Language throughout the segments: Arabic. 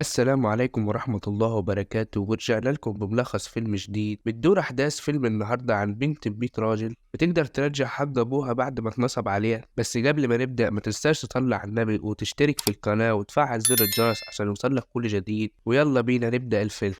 السلام عليكم ورحمة الله وبركاته، ورجعنا لكم بملخص فيلم جديد. بتدور أحداث فيلم النهاردة عن بنت بميت راجل بتقدر ترجع حق أبوها بعد ما اتنصب عليها. بس قبل ما نبدأ ما تنساش تطلع على النبي وتشترك في القناة وتفعل زر الجرس عشان يوصلك كل جديد، ويلا بينا نبدأ الفيلم.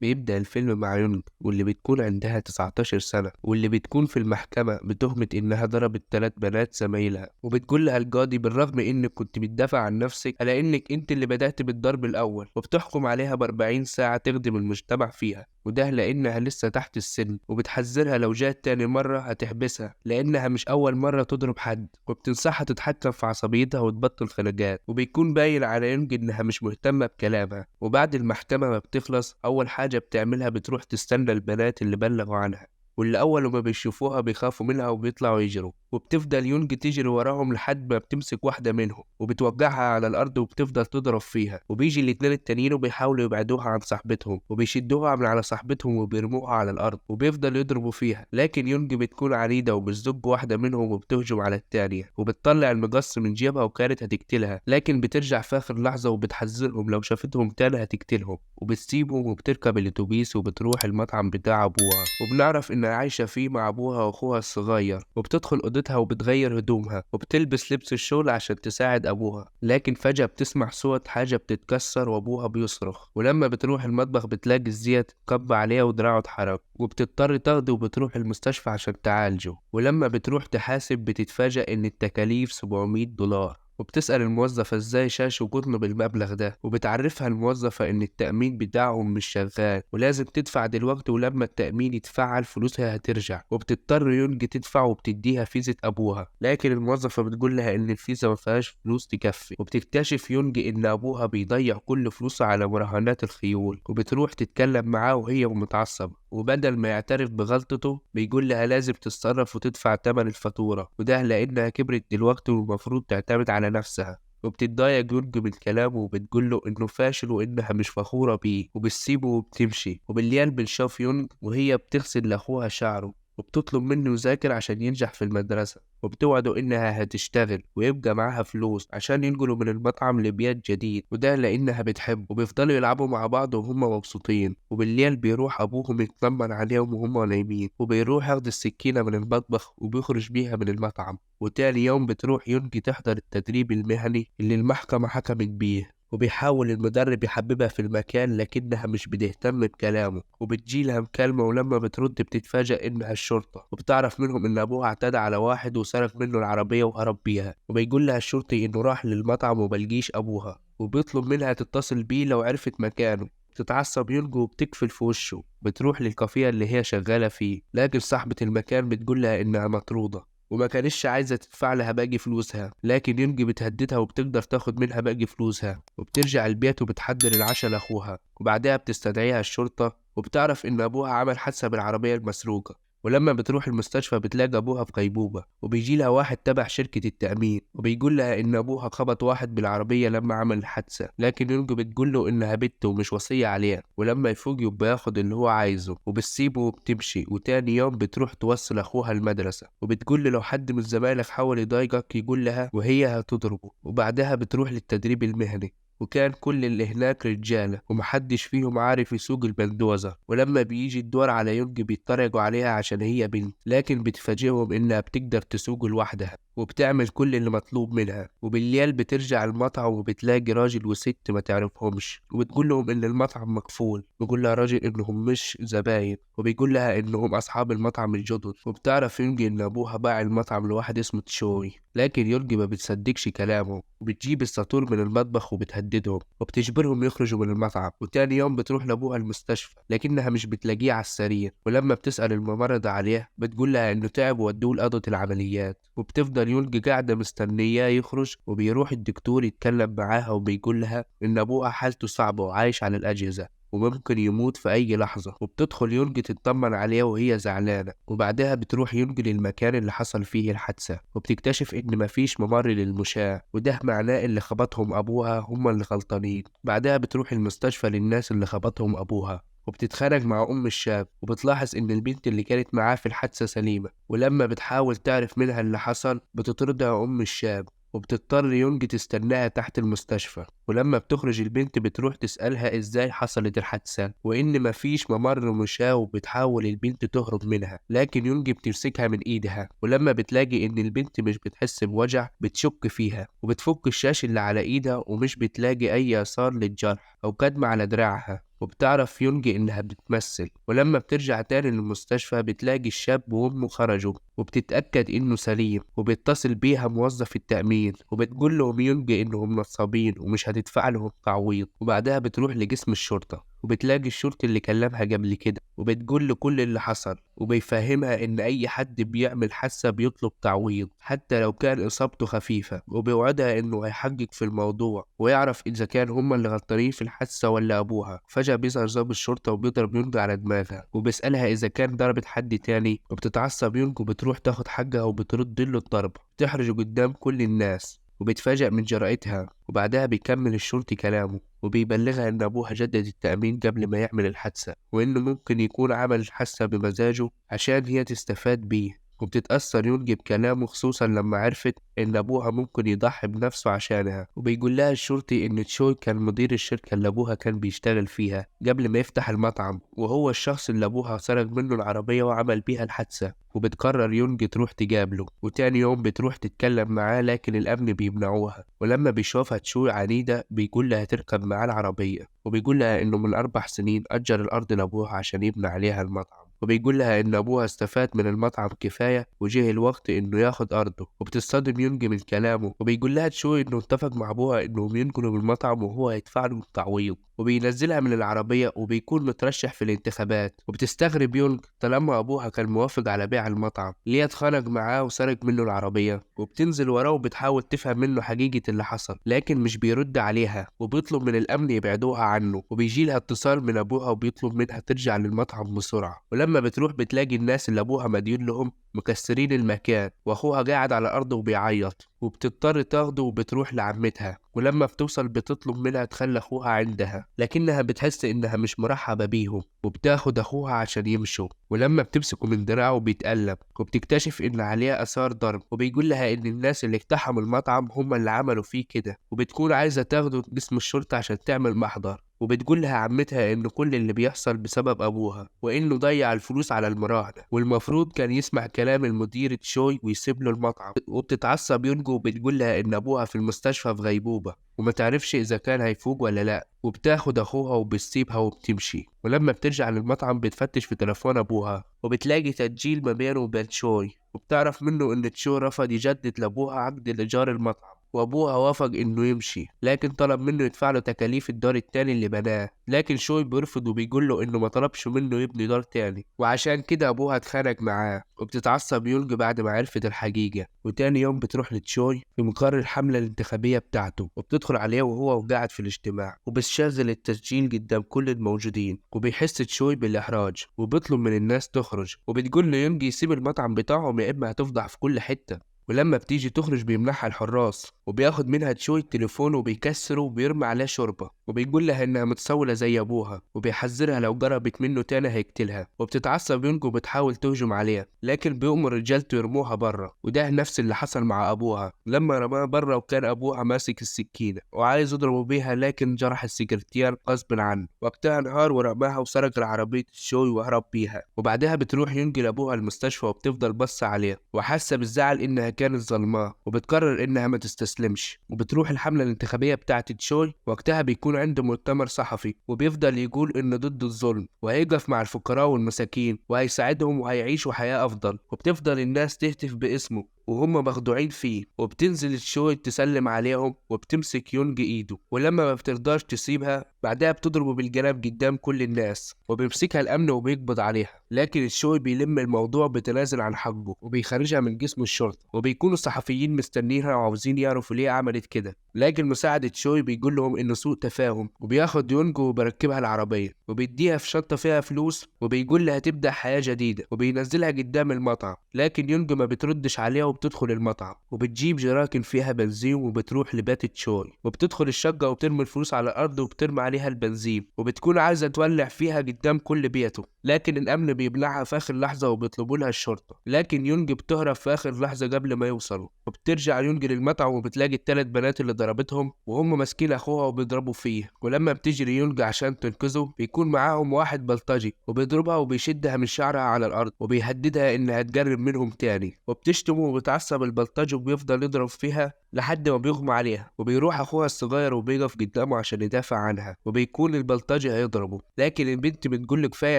بيبدأ الفيلم مع يونج واللي بتكون عندها 19 سنة، واللي بتكون في المحكمة بتهمة إنها ضربت 3 بنات زمايلها، وبتقول لها القاضي بالرغم إنك كنت بتدافع عن نفسك على إنك أنت اللي بدأت بالضرب الأول، وبتحكم عليها ب40 ساعة تخدم المجتمع فيها، وده لأنها لسه تحت السن، وبتحذرها لو جات تاني مرة هتحبسها لأنها مش أول مرة تضرب حد، وبتنصحها تتحكم في عصبيتها وتبطل خناقات. وبيكون باين على يونج إنها مش مهتمة بكلامها. وبعد المحكمة ما بتخلص أول حاجة بتعملها بتروح تستنى البنات اللي بلغوا عنها، واللي أول ما بيشوفوها بيخافوا منها وبيطلعوا يجروا، وبتفضل يونج تجري وراهم لحد ما بتمسك واحدة منهم وبتوجعها على الأرض وبتفضل تضرب فيها. وبيجي الاتنين التانيين وبيحاولوا يبعدوها عن صاحبتهم وبيشدوها من على صاحبتهم وبيرموها على الأرض وبيفضل يضربوا فيها، لكن يونج بتكون عنيدة وبتزج واحدة منهم وبتهجم على التانية وبتطلع المقص من جيبها وكانت هتقتلها، لكن بترجع في آخر لحظة وبتحذرهم لو شافتهم تاني هتقتلهم، وبتسيبهم وبتركب الأتوبيس وبتروح المطعم بتاع أبوها، وبنعرف إنها عايشة فيه مع أبوها وأخوها الصغير. وبتدخل أوضتها وبتغير هدومها وبتلبس لبس الشغل عشان تساعد أبوها، لكن فجأة بتسمع صوت حاجة بتتكسر وأبوها بيصرخ، ولما بتروح المطبخ بتلاقي الزيت اتكب عليها ودراعه اتحرق، وبتضطر تاخده وبتروح المستشفى عشان تعالجه. ولما بتروح تحاسب بتتفاجأ إن التكاليف $700، وبتسأل الموظفة ازاي شاشوا وتطلب المبلغ ده، وبتعرفها الموظفة ان التأمين بتاعهم مش شغال ولازم تدفع دلوقتي، ولما التأمين يتفعل فلوسها هترجع. وبتضطر يونج تدفع وبتديها فيزة ابوها، لكن الموظفة بتقول لها ان الفيزا ما فيهاش فلوس تكفي. وبتكتشف يونج ان ابوها بيضيع كل فلوسه على مراهنات الخيول، وبتروح تتكلم معاه وهي متعصبة، وبدل ما يعترف بغلطته بيقول لها لازم تتصرف وتدفع تمن الفاتورة، وده لأنها كبرت دلوقتي والمفروض تعتمد على نفسها. وبتتضايق يونج من كلامه وبتقول له إنه فاشل وإنها مش فخورة بيه، وبتسيبه وبتمشي. وبالليل بنشوف يونج وهي بتغسل لأخوها شعره وبتطلب منه يذاكر عشان ينجح في المدرسة، وبتوعده إنها هتشتغل ويبقى معاها فلوس عشان ينقلوا من المطعم لبيت جديد، وده لأنها بتحبه. وبيفضلوا يلعبوا مع بعض وهم مبسوطين. وبالليل بيروح أبوهم يطمن عليهم وهم نايمين، وبيروح ياخد السكينة من المطبخ وبيخرج بيها من المطعم. وتاني يوم بتروح يونجي تحضر التدريب المهني اللي المحكمة حكمت بيه، وبيحاول المدرب يحببها في المكان لكنها مش بتهتم بكلامه، وبتجيلها مكالمة ولما بترد بتتفاجأ إنها الشرطة، وبتعرف منهم إن أبوها اعتدى على واحد وسرق منه العربية وهرب بيها. وبيقول لها الشرطي إنه راح للمطعم وملقيش أبوها، وبيطلب منها تتصل بيه لو عرفت مكانه. بتتعصب يونجو وبتكفل في وشه. بتروح للكافيه اللي هي شغالة فيه، لكن صاحبة المكان بتقول لها إنها مطرودة وما كانتش عايزة تدفع لها باقي فلوسها، لكن يونجي بتهددها وبتقدر تاخد منها باقي فلوسها. وبترجع البيت وبتحضر العشاء لأخوها، وبعدها بتستدعيها الشرطة وبتعرف إن أبوها عمل حادثة بالعربية المسروقة. ولما بتروح المستشفى بتلاقي أبوها في غيبوبة، وبيجي لها واحد تبع شركة التأمين وبيقول لها إن أبوها خبط واحد بالعربية لما عمل الحادثة، لكن يونجو بتقول له إنها بنت ومش وصية عليها، ولما يفوق يبقى ياخد اللي هو عايزه، وبتسيبه وبتمشي. وتاني يوم بتروح توصل أخوها المدرسة، وبتقول له لو حد من زمايلك حاول يضايقك يقول لها وهي هتضربه. وبعدها بتروح للتدريب المهني، وكان كل اللي هناك رجالة ومحدش فيهم عارف يسوق البلدوزة. ولما بيجي الدور على يونج بيتريقوا عليها عشان هي بنت، لكن بتفاجئهم إنها بتقدر تسوق لوحدها وبتعمل كل اللي مطلوب منها. وبالليل بترجع المطعم وبتلاقي راجل وست ما تعرفهمش، وبتقول لهم إن المطعم مقفول. بيقول لها راجل إنهم مش زباين، وبيقول لها إنهم أصحاب المطعم الجدد. وبتعرف يونجي إن أبوها باع المطعم لواحد اسمه تشوي، لكن يونجي ما بتصدقش كلامه، وبتجيب الساطور من المطبخ وبتهددهم وبتجبرهم يخرجوا من المطعم. وتاني يوم بتروح لأبوها المستشفى لكنها مش بتلاقيه على السرير، ولما بتسأل الممرضة عليه بتقول لها إنه تعب وودوه لأوضة العمليات. وبتفضل يونج قاعدة مستنياه يخرج، وبيروح الدكتور يتكلم معاها وبيقول لها إن أبوها حالته صعبة وعايش على الأجهزة وممكن يموت في أي لحظة. وبتدخل يونج تطمن عليه وهي زعلانة، وبعدها بتروح يونج للمكان اللي حصل فيه الحادثة، وبتكتشف إن مفيش ممر للمشاة، وده معناه اللي خبطهم أبوها هم اللي غلطانين. بعدها بتروح المستشفى للناس اللي خبطهم أبوها، وبتتخانق مع أم الشاب، وبتلاحظ إن البنت اللي كانت معاه في الحادثة سليمة. ولما بتحاول تعرف منها اللي حصل بتطردها أم الشاب، وبتضطر يونج تستناها تحت المستشفى. ولما بتخرج البنت بتروح تسألها ازاي حصلت الحادثة وإن مفيش ممر مشاة، وبتحاول البنت تهرب منها لكن يونج بتمسكها من إيدها. ولما بتلاقي إن البنت مش بتحس بوجع بتشك فيها وبتفك الشاش اللي على إيدها، ومش بتلاقي أي آثار للجرح أو كدمة على دراعها، وبتعرف يونج إنها بتتمثل. ولما بترجع تاني للمستشفى بتلاقي الشاب وأمه خرجوا، وبتتأكد إنه سليم، وبيتصل بيها موظف التأمين وبتقول لهم يونج إنهم نصابين ومش هتدفع لهم تعويض. وبعدها بتروح لجسم الشرطة وبتلاقي الشرطي اللي كلمها قبل كده، وبتقول له كل اللي حصل، وبيفهمها إن أي حد بيعمل حادثة بيطلب تعويض حتى لو كان إصابته خفيفة، وبيوعدها إنه هيحقق في الموضوع ويعرف إذا كان هما اللي غلطانين في الحادثة ولا أبوها. فجأة بيظهر ضابط الشرطة وبيضرب يونج على دماغها وبيسألها إذا كان ضربت حد تاني، وبتتعصب يونج وبتروح تاخد حقها وبترد له الضرب، بتحرجه قدام كل الناس وبيتفاجأ من جرأتها. وبعدها بيكمل الشرطي كلامه وبيبلغها إن أبوها جدد التأمين قبل ما يعمل الحادثة، وإنه ممكن يكون عمل الحادثة بمزاجه عشان هي تستفاد بيه. وبتتأثر يونج بكلامه خصوصا لما عرفت إن أبوها ممكن يضحي بنفسه عشانها. وبيقول لها الشرطي إن تشوي كان مدير الشركة اللي أبوها كان بيشتغل فيها قبل ما يفتح المطعم، وهو الشخص اللي أبوها سرق منه العربية وعمل بيها الحادثة. وبتقرر يونج تروح تقابله، وتاني يوم بتروح تتكلم معاه لكن الأمن بيمنعوها. ولما بيشوفها تشوي عنيدة بيقول لها تركب معاه العربية، وبيقول لها إنه من 4 سنين أجر الأرض لأبوها عشان يبني عليها المطعم، وبيقول لها إن أبوها استفاد من المطعم كفاية وجه الوقت إنه ياخد أرضه. وبتصطدم يونج من كلامه، وبيقول لها تشوي إنه اتفق مع أبوها إنهم ينقلوا من المطعم وهو هيدفع له التعويض، وبينزلها من العربية وبيكون مترشح في الانتخابات. وبتستغرب يونج طالما أبوها كان موافق على بيع المطعم ليه اتخانق معاه وسرق منه العربية، وبتنزل وراه وبتحاول تفهم منه حقيقة اللي حصل لكن مش بيرد عليها، وبيطلب من الأمن يبعدوها عنه. وبيجي لها اتصال من أبوها وبيطلب منها ترجع للمطعم بسرعة. ولما بتروح بتلاقي الناس اللي أبوها مديون لهم مكسرين المكان، وأخوها قاعد على الأرض وبيعيط، وبتضطر تاخده وبتروح لعمتها. ولما بتوصل بتطلب منها تخلي أخوها عندها لكنها بتحس إنها مش مرحبة بيهم، وبتاخد أخوها عشان يمشوا. ولما بتمسكه من دراعه بيتقلب، وبتكتشف إن عليه آثار ضرب، وبيقول لها إن الناس اللي اقتحموا المطعم هم اللي عملوا فيه كده، وبتكون عايزة تاخده جسم الشرطة عشان تعمل محضر. وبتقول لها عمتها إن كل اللي بيحصل بسبب أبوها، وإنه ضيع الفلوس على المراهنة والمفروض كان يسمع كلام المدير تشوي ويسيب له المطعم. وبتتعصب يونجو وبتقول لها إن أبوها في المستشفى في غيبوبة وما تعرفش إذا كان هيفوق ولا لأ، وبتاخد أخوها وبتسيبها وبتمشي. ولما بترجع للمطعم بتفتش في تليفون أبوها وبتلاقي تسجيل ما بينه وبين تشوي، وبتعرف منه إن تشوي رفض يجدد لأبوها عقد لإيجار المطعم، وأبوها وافق إنه يمشي لكن طلب منه يدفع له تكاليف الدار التاني اللي بناه. لكن شوي بيرفض وبيقول له إنه ما طلبش منه يبني دار تاني، وعشان كده أبوها اتخانق معاه. وبتتعصب يونج بعد ما عرفت الحقيقة، وتاني يوم بتروح لتشوي في مقر الحملة الانتخابية بتاعته، وبتدخل عليه وهو قاعد في الاجتماع، وبتشغل التسجيل قدام كل الموجودين. وبيحس تشوي بالإحراج وبيطلب من الناس تخرج، وبتقول له يونج يسيب المطعم بتاعهم يا إما هتفضح في كل حتة. ولما بتيجي تخرج بيمنحها الحراس، وبياخد منها تشوي التليفون وبيكسره وبيرمي عليه شوربة، وبيقول لها إنها متسولة زي أبوها، وبيحذرها لو جربت منه تاني هيقتلها. وبتتعصب يونج وبتحاول تهجم عليها لكن بيأمر رجالته يرموها بره، وده نفس اللي حصل مع أبوها لما رماها بره، وكان أبوها ماسك السكينة وعايز يضربه بيها لكن جرح السكرتير غصب عنه. وقتها انهار ورماها وسرق العربية تشوي وهرب بيها. وبعدها بتروح يونج لأبوها المستشفى وبتفضل بص عليه وحاسة بالزعل إنها كانت ظلماه، وبتقرر إنها ما تستسلمش. وبتروح الحملة الانتخابية بتاعت تشوي، وقتها بيكون عنده مؤتمر صحفي وبيفضل يقول إنه ضد الظلم وهيقف مع الفقراء والمساكين وهيساعدهم وهيعيشوا حياة أفضل. وبتفضل الناس تهتف باسمه وهم مخدوعين فيه، وبتنزل تشوي تسلم عليهم وبتمسك يونج ايده، ولما ما بتقدرش تسيبها بعدها بتضربه بالجناب قدام كل الناس، وبيمسكها الامن وبيقبض عليها. لكن تشوي بيلم الموضوع بتنازل عن حقه وبيخرجها من جسم الشرطة، وبيكونوا الصحفيين مستنينها وعاوزين يعرفوا ليه عملت كده. لكن مساعد تشوي بيقول لهم انه سوء تفاهم، وبياخد يونج وبركبها العربية وبيديها في شنطة فيها فلوس، وبيقول لها تبدأ حياة جديدة وبينزلها قدام المطعم. لكن يونج ما بتردش عليها وبتدخل المطعم وبتجيب جراكن فيها بنزين وبتروح لبات تشوي، وبتدخل الشقة وبترمي الفلوس على الأرض وبترمي عليها البنزين وبتكون عايزة تولع فيها قدام كل بيته، لكن الأمن بيبلعها في آخر لحظة وبيطلبوا لها الشرطة، لكن يونج بتهرب في آخر لحظة قبل ما يوصلوا، وبترجع يونج للمطعم وبتلاقي التلات بنات اللي ضربتهم وهم ماسكين أخوها وبيضربوا فيه، ولما بتجري يونج عشان تنقذه بيكون معاهم واحد بلطجي وبيضربها وبيشدها من شعرها على الأرض وبيهددها إنها تقرب منهم تاني، وبتشتمه وبتعصب البلطجي وبيفضل يضرب فيها لحد ما بيغمى عليها، وبيروح أخوها الصغير وبيقف قدامه عشان يدافع عنها وبيكون البلطجي هيضربه، لكن البنت بتقول كفاية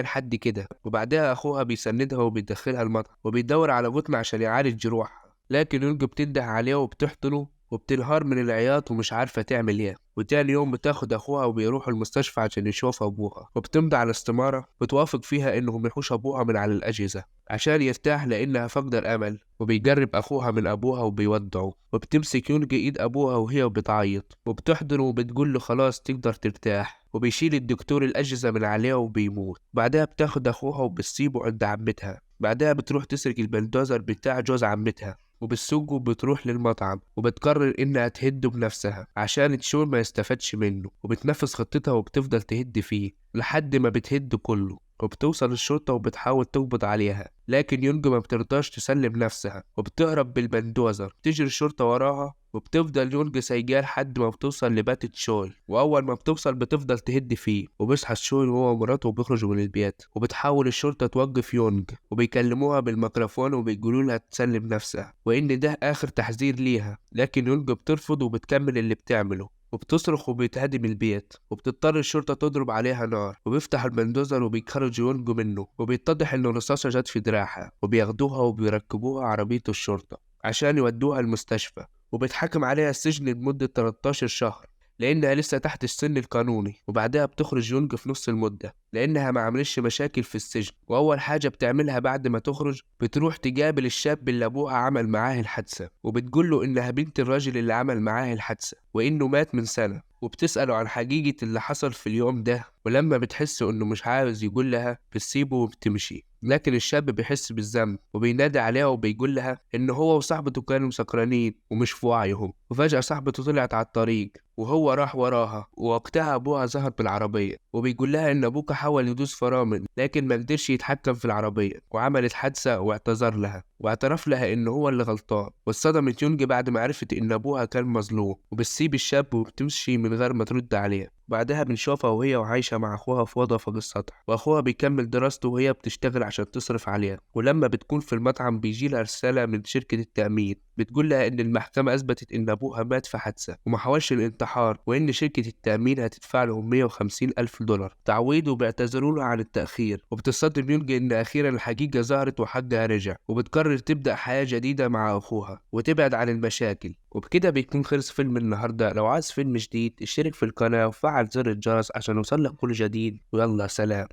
لحد كده، وبعدها أخوها بيسندها وبيدخلها المطعم وبيدور على بطن عشان يعالج جروحها، لكن يونج بتنده عليه وبتحضنه وبتنهار من العياط ومش عارفة تعمل ايه، وتاني يوم بتاخد أخوها وبيروحوا المستشفى عشان يشوف أبوها، وبتمضي على استمارة بتوافق فيها إنهم يحوش أبوها من على الأجهزة عشان يرتاح لأنها فاقدة الأمل، وبيجرب أخوها من أبوها وبيودعه، وبتمسك يونج إيد أبوها وهي بتعيط وبتحضنه وبتقول له خلاص تقدر ترتاح، وبيشيل الدكتور الأجهزة من عليها وبيموت، بعدها بتاخد أخوها وبتسيبه عند عمتها، بعدها بتروح تسرق البلدوزر بتاع جوز عمتها وبالسوق وبتروح للمطعم وبتقرر إنها تهده بنفسها عشان تشون ما يستفادش منه، وبتنفذ خطتها وبتفضل تهد فيه لحد ما بتهد كله، وبتوصل الشرطة وبتحاول تقبض عليها، لكن يونج ما بترضاش تسلم نفسها وبتهرب بالبلدوزر، تجري الشرطة وراها وبتفضل يونج سايقاه لحد ما بتوصل لبات تشوي، وأول ما بتوصل بتفضل تهد فيه، وبيصحى تشوي وهو ومراته وبيخرجوا من البيت، وبتحاول الشرطة توقف يونج وبيكلموها بالميكروفون وبيقولوا لها تسلم نفسها وإن ده آخر تحذير ليها، لكن يونج بترفض وبتكمل اللي بتعمله وبتصرخ وبيتهدم البيت، وبتضطر الشرطة تضرب عليها نار وبيفتح البلدوزر وبيخرج يونج منه، وبيتضح إن الرصاصة جت في دراعها وبياخدوها وبيركبوها عربية الشرطة عشان يودوها المستشفى، وبيتحكم عليها السجن لمدة 13 شهر لأنها لسه تحت السن القانوني، وبعدها بتخرج يونج في نص المدة لأنها ما عملش مشاكل في السجن، وأول حاجة بتعملها بعد ما تخرج بتروح تقابل الشاب اللي أبوها عمل معاه الحادثة وبتقوله إنها بنت الراجل اللي عمل معاه الحادثة وإنه مات من سنة، وبتسأله عن حقيقة اللي حصل في اليوم ده، ولما بتحس إنه مش عاوز يقول لها بتسيبه وبتمشي، لكن الشاب بيحس بالذنب وبينادي عليها وبيقول لها إن هو وصاحبته كانوا سكرانين ومش في وعيهم، وفجأة صاحبته طلعت على الطريق وهو راح وراها، ووقتها أبوها ظهر بالعربية وبيقول لها إن أبوك حاول يدوس فرامل لكن ما قدرش يتحكم في العربية وعملت حادثة، واعتذر لها واعترف لها إن هو اللي غلطان، واتصدمت يونج بعد ما عرفت إن أبوها كان مظلوم، وبتسيب الشاب وبتمشي من غير ما ترد عليه، بعدها بنشوفها وهي عايشة مع أخوها في أوضة فوق السطح، وأخوها بيكمل دراسته وهي بتشتغل عشان تصرف عليها، ولما بتكون في المطعم بيجيلها رسالة من شركة التأمين بتقول لها إن المحكمة أثبتت إن أبوها مات في حادثة وما حاولش الانتحار، وإن شركة التأمين هتدفع لهم 150,000 دولار تعويض وبيعتذروا لها عن التأخير، وبتصدم يونج إن أخيرا الحقيقة ظهرت وحقها رجع، وبتقرر تبدأ حياة جديدة مع أخوها وتبعد عن المشاكل. وبكده بيكون خلص فيلم النهاردة. لو عايز فيلم جديد اشترك في القناة وفعل زر الجرس عشان يوصلك كل جديد، ويلا سلام.